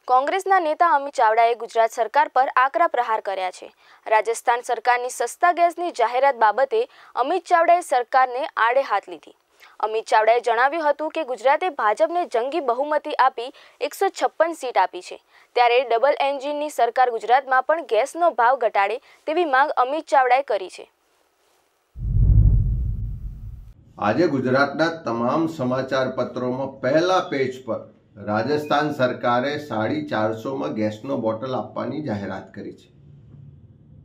કોંગ્રેસના નેતા અમિત ચાવડાએ ગુજરાત સરકાર પર આકરા પ્રહાર કર્યા છે। રાજસ્થાન સરકારની સસ્તા ગેસની જાહેરાત બાબતે અમિત ચાવડાએ સરકારને આડે હાથ લીધી। અમિત ચાવડાએ જણાવ્યું હતું કે ગુજરાતે ભાજપને જંગી બહુમતી આપી 156 સીટ આપી છે, ત્યારે ડબલ એન્જિનની સરકાર ગુજરાતમાં પણ ગેસનો ભાવ ઘટાડે તેવી માંગ અમિત ચાવડાએ કરી છે। આજે ગુજરાતના તમામ સમાચાર પત્રોમાં પહેલા પેજ પર રાજસ્થાન સરકારે 450 ગેસનો બોટલ આપવાની જાહેરાત કરી છે।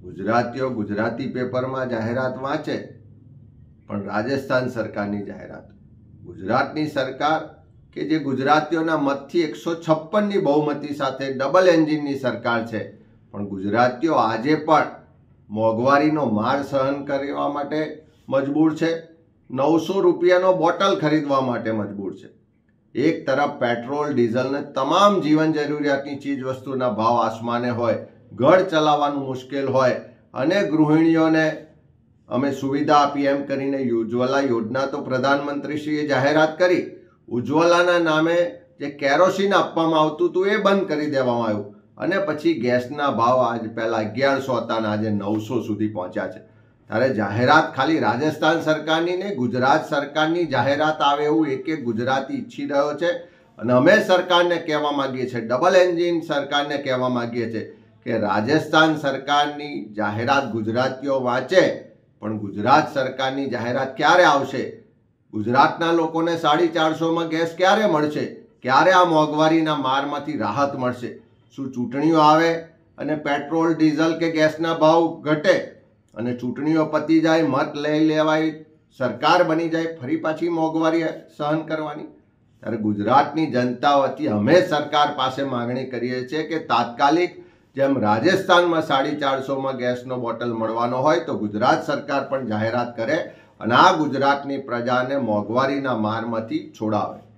ગુજરાતીઓ ગુજરાતી પેપરમાં જાહેરાત વાંચે, પણ રાજસ્થાન સરકારની જાહેરાત, ગુજરાતની સરકાર કે જે ગુજરાતીઓના મતથી 156ની બહુમતી સાથે ડબલ એન્જિનની સરકાર છે, પણ ગુજરાતીઓ આજે પણ મોંઘવારીનો માર સહન કરવા માટે મજબૂર છે। 900 રૂપિયાનો બોટલ ખરીદવા માટે મજબૂર છે। એક તરફ પેટ્રોલ ડીઝલને તમામ જીવન જરૂરિયાતની ચીજ વસ્તુના ભાવ આસમાને હોય, ઘર ચલાવવાનું મુશ્કેલ હોય, અને ગૃહિણીઓને અમે સુવિધા આપી એમ કરીને ઉજ્જવલા યોજના તો પ્રધાનમંત્રીશ્રીએ જાહેરાત કરી, ઉજ્જવલાના નામે જે કેરોસીન આપવામાં આવતું હતું એ બંધ કરી દેવામાં આવ્યું, અને પછી ગેસના ભાવ આજ પહેલાં 1100 હતા અને આજે 900 સુધી પહોંચ્યા છે। ત્યારે જાહેરાત ખાલી રાજસ્થાન સરકારની નહીં, ગુજરાત સરકારની જાહેરાત આવે એવું એક ગુજરાતી ઈચ્છી રહ્યો છે। અને અમે સરકારને કહેવા માંગીએ છીએ, ડબલ એન્જિન સરકારને કહેવા માંગીએ છીએ કે રાજસ્થાન સરકારની જાહેરાત ગુજરાતીઓ વાંચે, પણ ગુજરાત સરકારની જાહેરાત ક્યારે આવશે? ગુજરાતના લોકોને 450માં ગેસ ક્યારે મળશે? ક્યારે આ મોંઘવારીના મારમાંથી રાહત મળશે? શું ચૂંટણીઓ આવે અને પેટ્રોલ ડીઝલ કે ગેસના ભાવ ઘટે અને ચૂંટણીઓ પતી જાય, મત લઈ લેવાય, સરકાર બની જાય, ફરી પાછી મોંઘવારી સહન કરવાની? ત્યારે ગુજરાતની જનતા વતી અમે સરકાર પાસે માગણી કરીએ છીએ કે તાત્કાલિક જેમ રાજસ્થાનમાં 450માં ગેસનો બોટલ મળવાનો હોય તો ગુજરાત સરકાર પણ જાહેરાત કરે અને આ ગુજરાતની પ્રજાને મોંઘવારીના મારમાંથી છોડાવે।